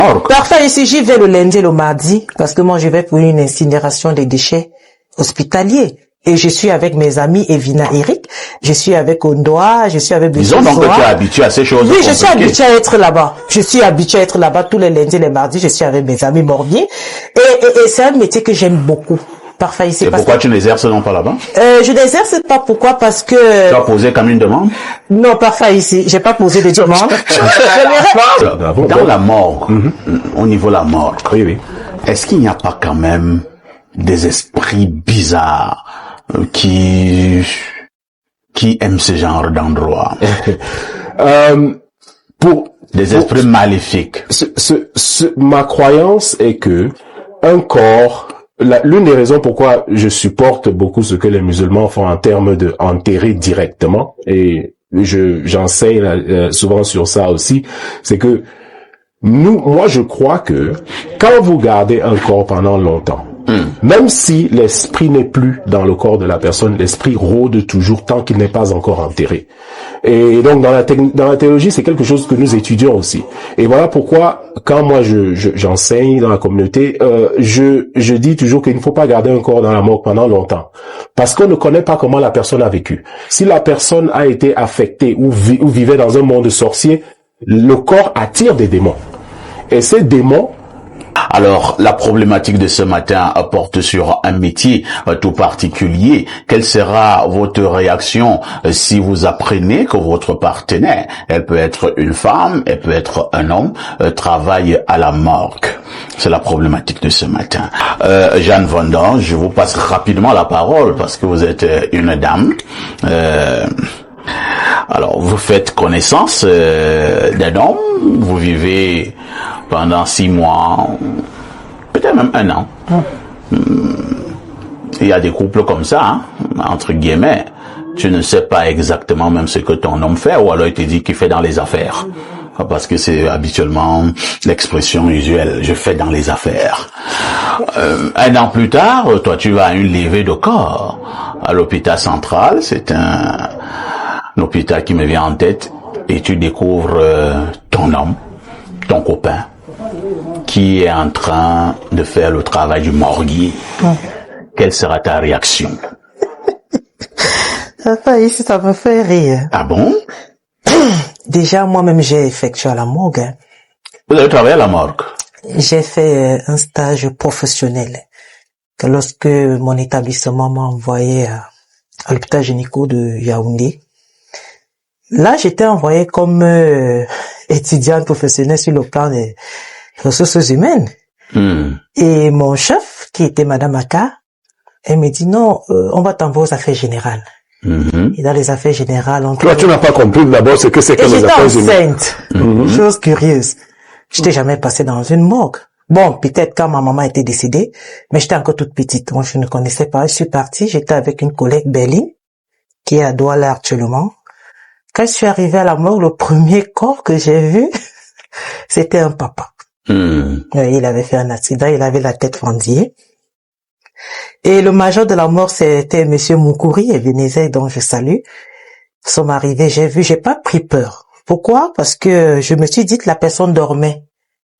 morgue. Parfois ici, j'y vais le lundi et le mardi, parce que moi, je vais pour une incinération des déchets hospitaliers. Et je suis avec mes amis Evina Eric, je suis avec Ondoa, je suis avec Disons donc que tu es habitué à ces choses. Oui, je suis habitué à être là-bas. Je suis habitué à être là-bas tous les lundis et les mardis, je suis avec mes amis morbiers. Et c'est un métier que j'aime beaucoup. Parfois ici. Et pourquoi tu n'exerces non pas là-bas? Je n'exerce pas, pourquoi? Parce que... Tu as posé comme une demande? Non, parfois ici, j'ai pas posé de demande. Dans la morgue, au niveau de la morgue, oui. Est-ce qu'il n'y a pas quand même des esprits bizarres qui aiment ce genre d'endroit? Des esprits maléfiques. Ma croyance est que un corps, l'une des raisons pourquoi je supporte beaucoup ce que les musulmans font en termes de enterrer directement, et j'enseigne souvent sur ça aussi, c'est que moi je crois que quand vous gardez un corps pendant longtemps, même si l'esprit n'est plus dans le corps de la personne, l'esprit rôde toujours tant qu'il n'est pas encore enterré. Et donc dans la théologie, c'est quelque chose que nous étudions aussi. Et voilà pourquoi quand moi j'enseigne dans la communauté, je dis toujours qu'il ne faut pas garder un corps dans la mort pendant longtemps, parce qu'on ne connaît pas comment la personne a vécu. Si la personne a été affectée ou vivait dans un monde sorcier, le corps attire des démons. Et ces démons... Alors, la problématique de ce matin porte sur un métier tout particulier. Quelle sera votre réaction si vous apprenez que votre partenaire, elle peut être une femme, elle peut être un homme, travaille à la morgue? C'est la problématique de ce matin. Jeanne Vendange, je vous passe rapidement la parole parce que vous êtes une dame. Alors, vous faites connaissance d'un homme, vous vivez pendant 6 mois, peut-être même 1 an. Il y a des couples comme ça, hein, entre guillemets. Tu ne sais pas exactement même ce que ton homme fait, ou alors il te dit qu'il fait dans les affaires. Parce que c'est habituellement l'expression usuelle, je fais dans les affaires. 1 an plus tard, toi tu vas à une levée de corps à l'hôpital central, c'est un hôpital qui me vient en tête, et tu découvres ton homme, ton copain, qui est en train de faire le travail du morguier. Quelle sera ta réaction? Ici, ça me fait rire. Ah bon? Déjà, moi-même, j'ai effectué à la morgue. Hein. Vous avez travaillé à la morgue? J'ai fait un stage professionnel. Que lorsque mon établissement m'a envoyé à l'hôpital gynéco de Yaoundé, là, j'étais envoyé comme étudiante professionnelle sur le plan des ressources humaines. Et mon chef, qui était Madame Aka, elle me dit non, on va t'envoyer aux affaires générales. Et dans les affaires générales, Toi, tu n'as pas compris d'abord ce que c'est que les affaires générales. J'étais enceinte. Chose curieuse. J'étais jamais passée dans une morgue. Bon, peut-être quand ma maman était décédée, mais j'étais encore toute petite. Moi, je ne connaissais pas. Je suis partie, j'étais avec une collègue Berlin, qui est à Douala actuellement. Quand je suis arrivée à la morgue, le premier corps que j'ai vu, c'était un papa. Il avait fait un accident, il avait la tête fendillée. Et le major de la mort, c'était Monsieur Moukouri et Vénézé, dont je salue. Ils sont arrivés, j'ai pas pris peur. Pourquoi? Parce que je me suis dit que la personne dormait.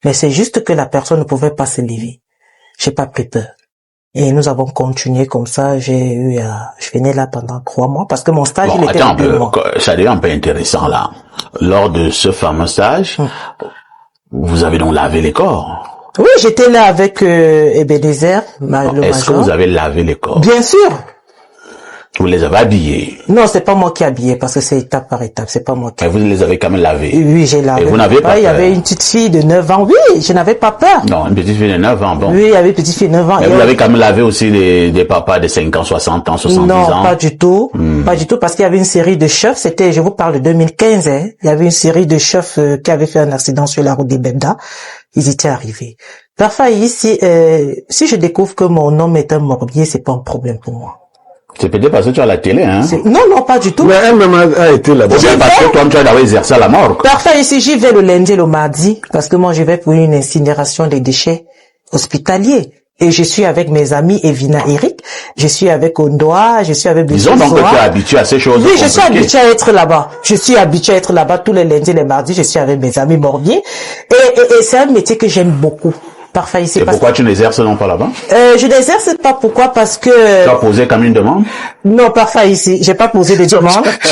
Mais c'est juste que la personne ne pouvait pas se lever. J'ai pas pris peur. Et nous avons continué comme ça. Je venais là pendant 3 mois parce que mon stage, il était de 2 mois. Ça devient un peu intéressant là. Lors de ce fameux stage, vous avez donc lavé les corps? Oui, j'étais là avec Ebenezer, le major. Est-ce que vous avez lavé les corps? Bien sûr. Vous les avez habillés? Non, c'est pas moi qui ai habillé parce que c'est étape par étape, c'est pas moi qui. Mais vous les avez quand même lavés? Oui, j'ai lavé. Et vous n'avez pas peur? Il y avait une petite fille de 9 ans. Oui, je n'avais pas peur. Non, une petite fille de 9 ans, bon. Oui, il y avait une petite fille de 9 ans. Mais vous avez quand même lavé aussi des papas de 5 ans, 60 ans, 70 ans? Non, pas du tout. Pas du tout parce qu'il y avait une série de chefs, je vous parle de 2015, hein. Il y avait une série de chefs qui avaient fait un accident sur la route des Bemda. Ils étaient arrivés. Parfois ici, si je découvre que mon homme est un morbier, c'est pas un problème pour moi. C'est peut-être parce que tu as la télé, hein? Non, pas du tout. Mais elle-même a été là-bas. C'est parce que toi, tu as d'abord exercé à la morgue. Parfois ici, j'y vais le lundi et le mardi, parce que moi, je vais pour une incinération des déchets hospitaliers. Et je suis avec mes amis Evina Eric, je suis avec Ondoa, je suis avec Disons donc que tu es habitué à ces choses. Oui, je suis habitué à être là-bas. Je suis habitué à être là-bas tous les lundis, les mardis, je suis avec mes amis morbiers. Et c'est un métier que j'aime beaucoup. Parfait, ici. Et pourquoi tu n'exerces non pas là-bas? Je n'exerce pas. Pourquoi? Parce que... Tu as posé comme une demande? Non, parfait, ici. J'ai pas posé de demande. Je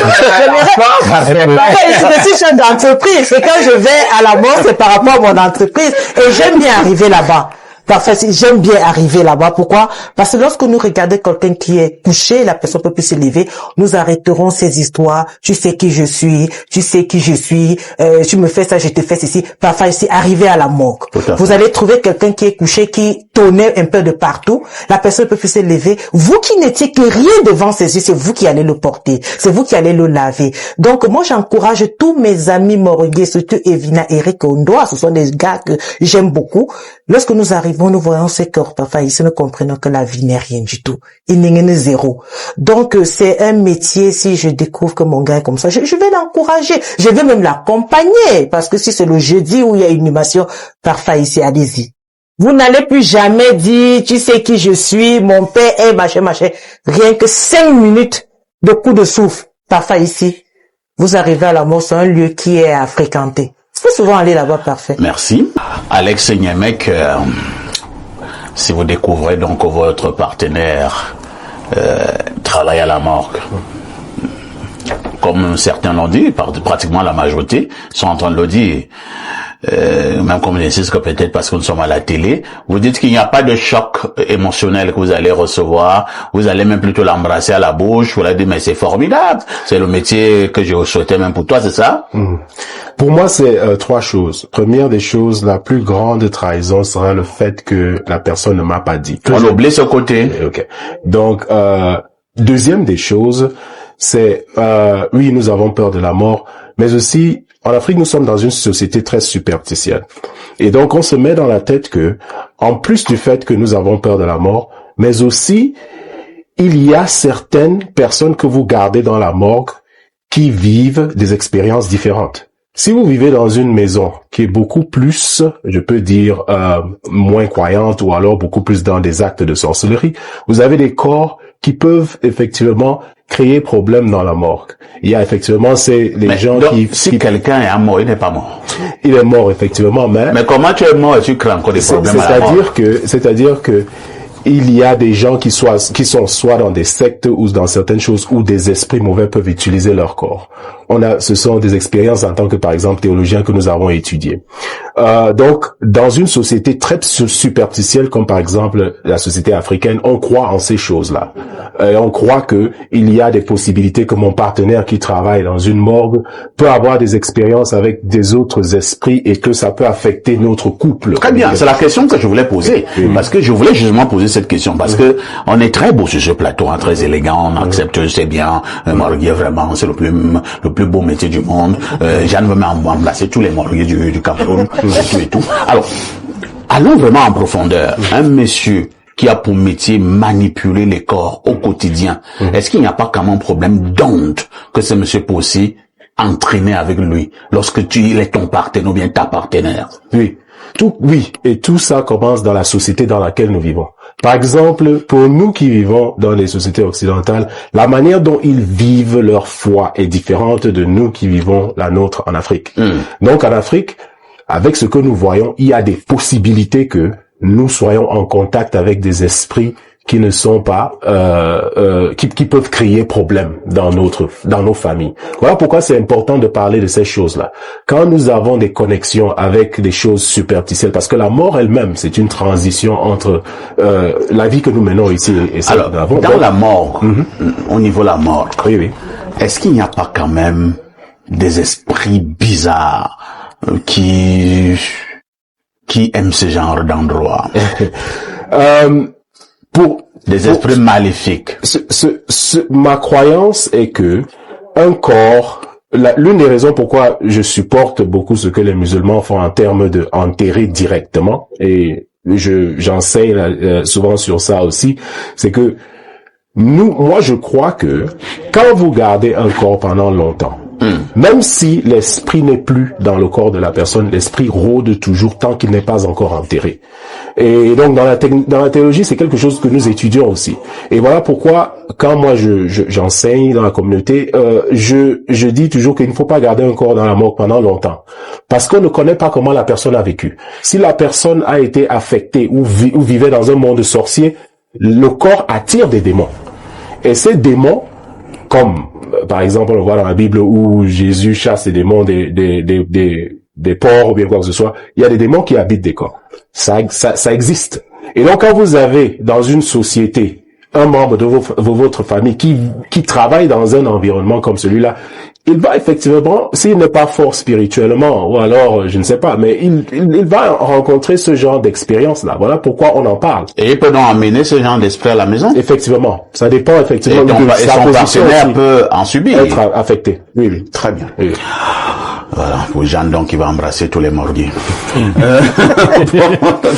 suis chef d'entreprise. Et quand je vais à la mort, c'est par rapport à mon entreprise. Et j'aime bien arriver là-bas. Parfait, j'aime bien arriver là-bas. Pourquoi? Parce que lorsque nous regardons quelqu'un qui est couché, la personne peut plus se lever, nous arrêterons ces histoires. Tu sais qui je suis, tu sais qui je suis, tu me fais ça, je te fais ceci. Parfois ici, arriver à la morgue. Vous allez trouver quelqu'un qui est couché, qui tournait un peu de partout. La personne peut plus se lever. Vous qui n'étiez que rien devant ses yeux, c'est vous qui allez le porter. C'est vous qui allez le laver. Donc, moi, j'encourage tous mes amis morgués, surtout Evina, Eric, Ondoa. Ce sont des gars que j'aime beaucoup. Lorsque nous arrivons, nous voyons ces corps, parfois ici, nous comprenons que la vie n'est rien du tout. Il n'est que zéro. Donc, c'est un métier, si je découvre que mon gars est comme ça, je vais l'encourager. Je vais même l'accompagner. Parce que si c'est le jeudi où il y a une animation, parfois ici, allez-y. Vous n'allez plus jamais dire, tu sais qui je suis, mon père est machin. Rien que 5 minutes de coup de souffle, parfois ici. Vous arrivez à la mort, c'est un lieu qui est à fréquenter. Il faut souvent aller là-bas, parfait. Merci. Alex Niamek, si vous découvrez donc que votre partenaire travaille à la morgue, comme certains l'ont dit, pratiquement la majorité sont en train de le dire, même comme j'insiste que peut-être parce que nous sommes à la télé, vous dites qu'il n'y a pas de choc émotionnel que vous allez recevoir, vous allez même plutôt l'embrasser à la bouche, vous allez dire mais c'est formidable, c'est le métier que je souhaitais même pour toi, c'est ça? Pour moi, c'est 3 choses. Première des choses, la plus grande trahison sera le fait que la personne ne m'a pas dit. On oublie ce côté. Okay. Donc, deuxième des choses, c'est oui, nous avons peur de la mort, mais aussi en Afrique, nous sommes dans une société très superstitieuse. Et donc, on se met dans la tête que, en plus du fait que nous avons peur de la mort, mais aussi, il y a certaines personnes que vous gardez dans la morgue qui vivent des expériences différentes. Si vous vivez dans une maison qui est beaucoup plus, je peux dire, moins croyante ou alors beaucoup plus dans des actes de sorcellerie, vous avez des corps qui peuvent effectivement créer problème dans la morgue. Il y a effectivement les gens donc, qui... Si quelqu'un est mort, il n'est pas mort. Il est mort effectivement, mais comment tu es mort et tu crées encore des problèmes à la mort? C'est-à-dire que il y a des gens qui sont soit dans des sectes ou dans certaines choses où des esprits mauvais peuvent utiliser leur corps. Ce sont des expériences en tant que, par exemple, théologiens que nous avons étudiées. Donc, dans une société très superstitieuse comme par exemple la société africaine, on croit en ces choses-là. On croit que il y a des possibilités que mon partenaire qui travaille dans une morgue peut avoir des expériences avec des autres esprits et que ça peut affecter notre couple. Très bien, c'est la question que je voulais poser. Parce que je voulais justement poser cette question parce que on est très beau sur ce plateau, hein, très élégant, on accepte, c'est bien, morguier vraiment, c'est le plus beau métier du monde. Jeanne veut m'embrasser tous les morguiers du Cameroun, et tout. Alors, allons vraiment en profondeur. Un monsieur qui a pour métier manipuler les corps au quotidien, est-ce qu'il n'y a pas quand même un problème d'honte que ce monsieur peut aussi entraîner avec lui lorsque il est ton partenaire ou bien ta partenaire? Oui. Et tout ça commence dans la société dans laquelle nous vivons. Par exemple, pour nous qui vivons dans les sociétés occidentales, la manière dont ils vivent leur foi est différente de nous qui vivons la nôtre en Afrique. Donc en Afrique, avec ce que nous voyons, il y a des possibilités que nous soyons en contact avec des esprits qui ne sont pas qui peuvent créer problème dans nos familles. Voilà pourquoi c'est important de parler de ces choses-là. Quand nous avons des connexions avec des choses superstitieuses, parce que la mort elle-même, c'est une transition entre la vie que nous menons ici et celle que nous avons. Dans la mort, au niveau de la mort, oui. Est-ce qu'il n'y a pas quand même des esprits bizarres qui aiment ce genre d'endroit? Des esprits maléfiques. Ma croyance est que un corps, l'une des raisons pourquoi je supporte beaucoup ce que les musulmans font en termes de enterrer directement, et j'enseigne souvent sur ça aussi, c'est que moi je crois que quand vous gardez un corps pendant longtemps, Même si l'esprit n'est plus dans le corps de la personne, l'esprit rôde toujours tant qu'il n'est pas encore enterré. Et donc dans la théologie, c'est quelque chose que nous étudions aussi. Et voilà pourquoi quand moi j'enseigne dans la communauté, je dis toujours qu'il ne faut pas garder un corps dans la morgue pendant longtemps, parce qu'on ne connaît pas comment la personne a vécu. Si la personne a été affectée ou vivait dans un monde sorcier, le corps attire des démons. Et ces démons, comme par exemple on le voit dans la Bible où Jésus chasse les démons des porcs ou bien quoi que ce soit, il y a des démons qui habitent des corps. Ça existe. Et donc quand vous avez dans une société un membre de votre famille qui travaille dans un environnement comme celui-là, il va effectivement, s'il n'est pas fort spirituellement, ou alors, je ne sais pas, mais il va rencontrer ce genre d'expérience-là. Voilà pourquoi on en parle. Et il peut donc amener ce genre d'esprit à la maison? Effectivement. Ça dépend effectivement de sa position. Son partenaire peut en subir. Être affecté. Oui. Très bien. Oui. Voilà, pour Jeanne donc, il va embrasser tous les morgues.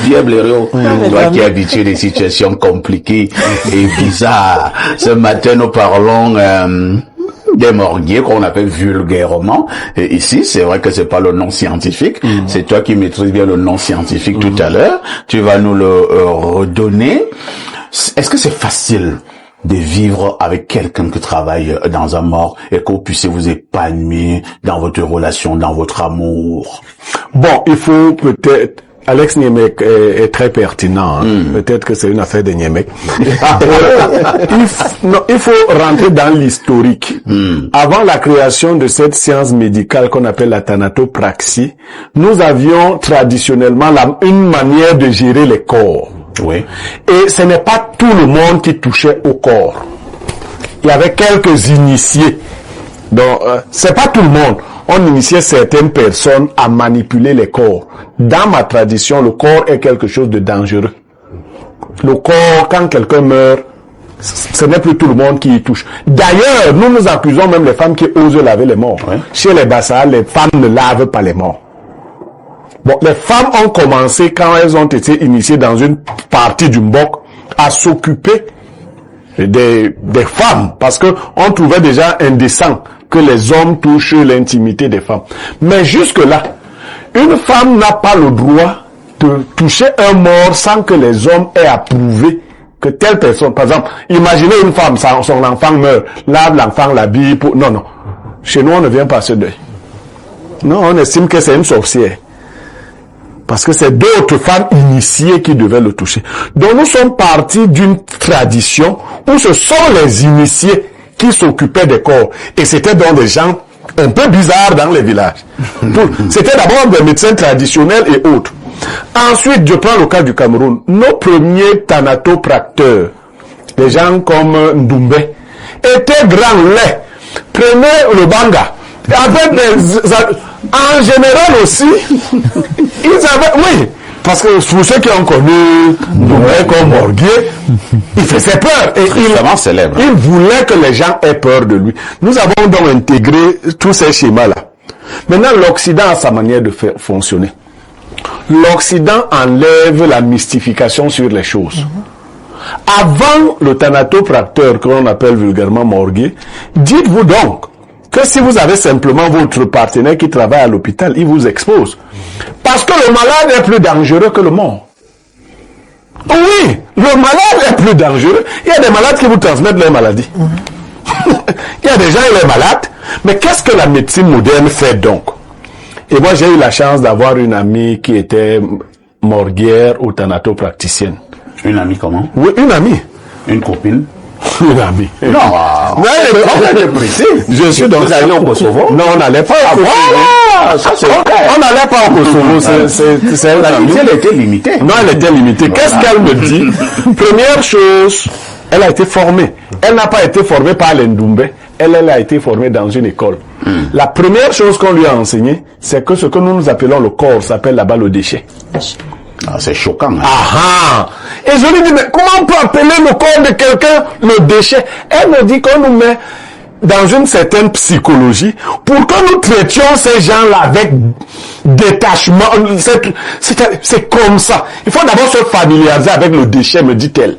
Bien Blériot, toi qui es habitué des situations compliquées et bizarres. Ce matin, nous parlons des morguiers qu'on appelle vulgairement. Et ici, c'est vrai que c'est pas le nom scientifique. C'est toi qui maîtrises bien le nom scientifique tout à l'heure. Tu vas nous le redonner. Est-ce que c'est facile de vivre avec quelqu'un qui travaille dans un morgue et que vous puissiez vous épanouir dans votre relation, dans votre amour? Bon, il faut peut-être... Alex Niemek est très pertinent. Peut-être que c'est une affaire de Niemek. Il faut rentrer dans l'historique. Avant la création de cette science médicale qu'on appelle la thanatopraxie, nous avions traditionnellement une manière de gérer les corps. Oui. Et ce n'est pas tout le monde qui touchait au corps. Il y avait quelques initiés. Donc, c'est pas tout le monde. On initiait certaines personnes à manipuler les corps. Dans ma tradition, le corps est quelque chose de dangereux. Le corps, quand quelqu'un meurt, ce n'est plus tout le monde qui y touche. D'ailleurs, nous accusons même les femmes qui osent laver les morts. Oui. Chez les Bassa, les femmes ne lavent pas les morts. Bon, les femmes ont commencé, quand elles ont été initiées dans une partie du Mbok, à s'occuper des femmes, parce que on trouvait déjà indécent que les hommes touchent l'intimité des femmes. Mais jusque-là, une femme n'a pas le droit de toucher un mort sans que les hommes aient approuvé que telle personne, par exemple, imaginez une femme, son enfant meurt, lave l'enfant, l'habille, non. Chez nous, on ne vient pas à ce deuil. Non, on estime que c'est une sorcière. Parce que c'est d'autres femmes initiées qui devaient le toucher. Donc nous sommes partis d'une tradition où ce sont les initiés qui s'occupaient des corps. Et c'était donc des gens un peu bizarres dans les villages. C'était d'abord des médecins traditionnels et autres. Ensuite, je prends le cas du Cameroun. Nos premiers thanatopracteurs, des gens comme Ndoumbe, étaient grands laids. Prenaient le banga. Avec en général aussi, ils avaient, oui, parce que pour ceux qui ont connu Ndoumbe comme morguier, il faisait peur. Et il voulait que les gens aient peur de lui. Nous avons donc intégré tous ces schémas-là. Maintenant, l'Occident a sa manière de faire fonctionner. L'Occident enlève la mystification sur les choses. Avant le thanatopracteur, que l'on appelle vulgairement morguier, dites-vous donc que si vous avez simplement votre partenaire qui travaille à l'hôpital, il vous expose. Parce que le malade est plus dangereux que le mort. Oui, le malade est plus dangereux. Il y a des malades qui vous transmettent leur maladie. Il y a des gens qui sont malades. Mais qu'est-ce que la médecine moderne fait donc? Et moi, j'ai eu la chance d'avoir une amie qui était morguière ou thanatopracticienne. Une amie comment? Oui, une amie. Une copine? Une amie. Non, on était pressé. Je suis donc allé au Kosovo. Non, on n'allait pas au Kosovo. Ça, c'est on n'allait pas au Kosovo. Elle était limitée. Non, elle était limitée. Qu'est-ce qu'elle me dit? Première chose, elle a été formée. Elle n'a pas été formée par les Ndoumbe. Elle a été formée dans une école. La première chose qu'on lui a enseignée, c'est que ce que nous appelons le corps s'appelle là-bas le déchet. Ah, c'est choquant. Hein. Ah, et je lui dis, mais comment on peut appeler le corps de quelqu'un le déchet? Elle me dit qu'on nous met dans une certaine psychologie pour que nous traitions ces gens-là avec détachement. C'est comme ça. Il faut d'abord se familiariser avec le déchet, me dit-elle.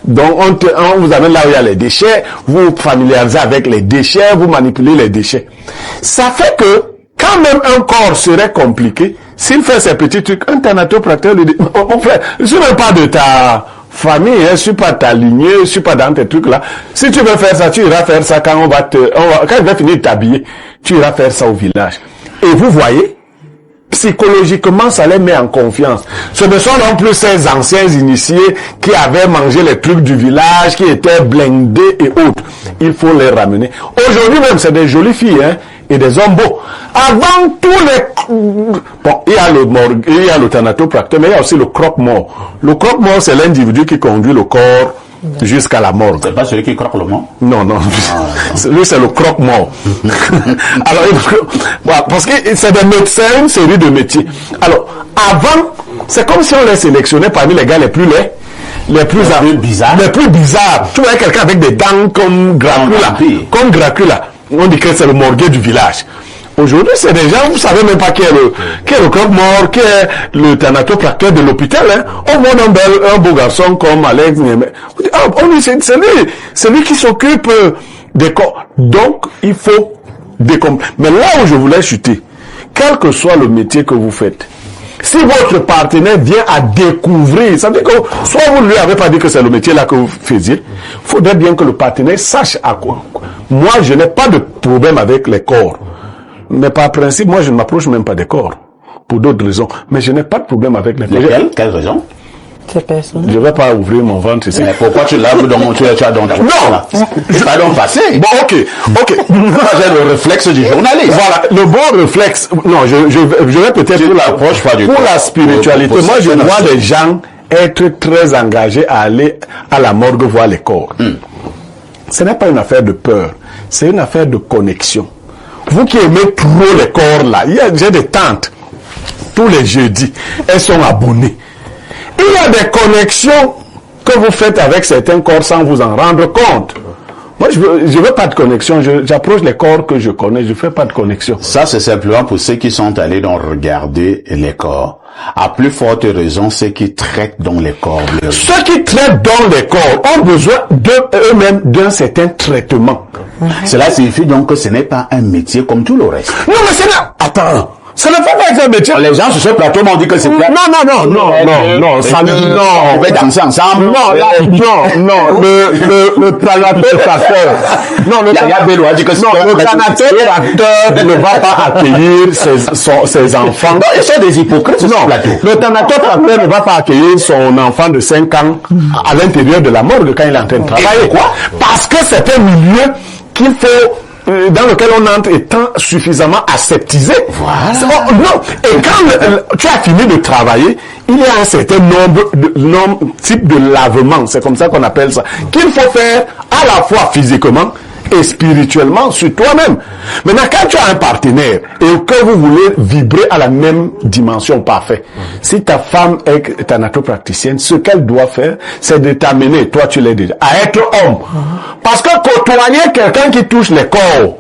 Donc, on vous amène là où il y a les déchets, vous vous familiarisez avec les déchets, vous manipulez les déchets. Ça fait que, quand même un corps serait compliqué, s'il fait ces petits trucs, un thanatopracteur lui dit, mon frère, je suis même pas de ta famille, je suis pas ta lignée, je suis pas dans tes trucs là. Si tu veux faire ça, tu iras faire ça quand quand il va finir de t'habiller, tu iras faire ça au village. Et vous voyez, psychologiquement, ça les met en confiance. Ce ne sont non plus ces anciens initiés qui avaient mangé les trucs du village, qui étaient blindés et autres. Il faut les ramener. Aujourd'hui même, c'est des jolies filles, hein, et des hommes beaux. Avant tous les... Bon, il y a le morgue, il y a le thanatopracteur, mais il y a aussi le croque-mort. Le croque-mort, c'est l'individu qui conduit le corps jusqu'à la mort. C'est pas celui qui croque le mort? Non. Lui, c'est le croque-mort. Alors, voilà, parce que c'est des médecins, une série de métiers. Alors, avant, c'est comme si on les sélectionnait parmi les gars les plus bizarres. Tu vois quelqu'un avec des dents comme Dracula. On dit que c'est le morguet du village. Aujourd'hui, c'est des gens, vous savez même pas qui est le croque-mort, qui est le thanatopracteur de l'hôpital, hein. On voit un beau garçon comme Alex. C'est lui qui s'occupe des corps. Donc, il faut mais là où je voulais chuter, quel que soit le métier que vous faites, si votre partenaire vient à découvrir, ça veut dire que soit vous ne lui avez pas dit que c'est le métier là que vous faisiez, il faudrait bien que le partenaire sache à quoi. Moi, je n'ai pas de problème avec les corps. Mais par principe, moi, je ne m'approche même pas des corps. Pour d'autres raisons. Mais je n'ai pas de problème avec les corps. Quelle raison? Je ne vais pas ouvrir mon ventre ici. Mais pourquoi tu l'as dans tu as dans ta Non! Je vais donc passer. Bon, ok. J'ai le réflexe du journaliste. Voilà, le bon réflexe. Non, je vais peut-être pour la spiritualité. Moi, je vois les gens être très engagés à aller à la morgue voir les corps. Ce n'est pas une affaire de peur. C'est une affaire de connexion. Vous qui aimez trop les corps là, j'ai des tantes, tous les jeudis, elles sont abonnées. Il y a des connexions que vous faites avec certains corps sans vous en rendre compte. Moi, je veux pas de connexion. J'approche les corps que je connais. Je fais pas de connexion. Ça, c'est simplement pour ceux qui sont allés donc regarder les corps. À plus forte raison, ceux qui traitent dans les corps. Ceux qui traitent dans les corps ont besoin eux-mêmes d'un certain traitement. Cela signifie donc que ce n'est pas un métier comme tout le reste. Non, mais c'est là. Attends. Ça ne fait pas un métier. Les gens sur ce plateau m'ont dit que c'est pas... Non, ça ne... Non. On va danser ensemble. Le thanatopracteur. Non, le thanatopracteur ne va pas accueillir ses enfants. Non, ils sont des hypocrites sur ce plateau. Le thanatopracteur ne va pas accueillir son enfant de 5 ans à l'intérieur de la morgue quand il est en train de travailler. Pourquoi? Parce que c'est un milieu qu'il faut... dans lequel on entre étant suffisamment aseptisé. Voilà. Non. Et quand tu as fini de travailler, il y a un certain type de lavement, c'est comme ça qu'on appelle ça, qu'il faut faire à la fois physiquement et spirituellement sur toi-même. Maintenant, quand tu as un partenaire et que vous voulez vibrer à la même dimension parfaite, si ta femme est thanatopracticienne, ce qu'elle doit faire, c'est de t'amener, toi tu l'es déjà, à être homme. Parce que côtoyer quelqu'un qui touche les corps,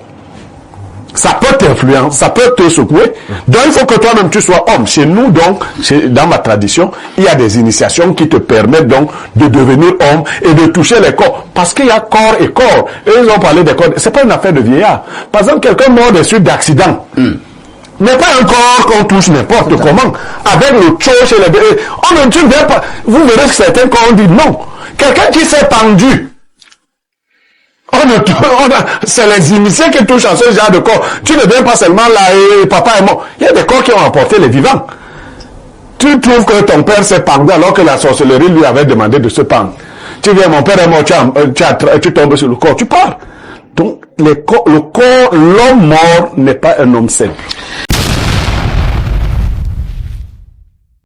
ça peut t'influencer, ça peut te secouer. Donc, il faut que toi-même tu sois homme. Chez nous, donc, dans ma tradition, il y a des initiations qui te permettent donc de devenir homme et de toucher les corps. Parce qu'il y a corps et corps. Et ils ont parlé des corps. C'est pas une affaire de vieillard. Par exemple, quelqu'un mort des suites d'accident. N'est pas un corps qu'on touche n'importe comment. Avec le tcho chez les bébés. On ne tue pas. Vous verrez que certains corps ont dit non. Quelqu'un qui s'est pendu. C'est les initiés qui touchent à ce genre de corps. Tu ne viens pas seulement là et papa est mort. Il y a des corps qui ont emporté les vivants. Tu trouves que ton père s'est pendu alors que la sorcellerie lui avait demandé de se pendre. Tu viens, mon père est mort, tu tombes sur le corps, tu pars. Donc, l'homme mort n'est pas un homme sain.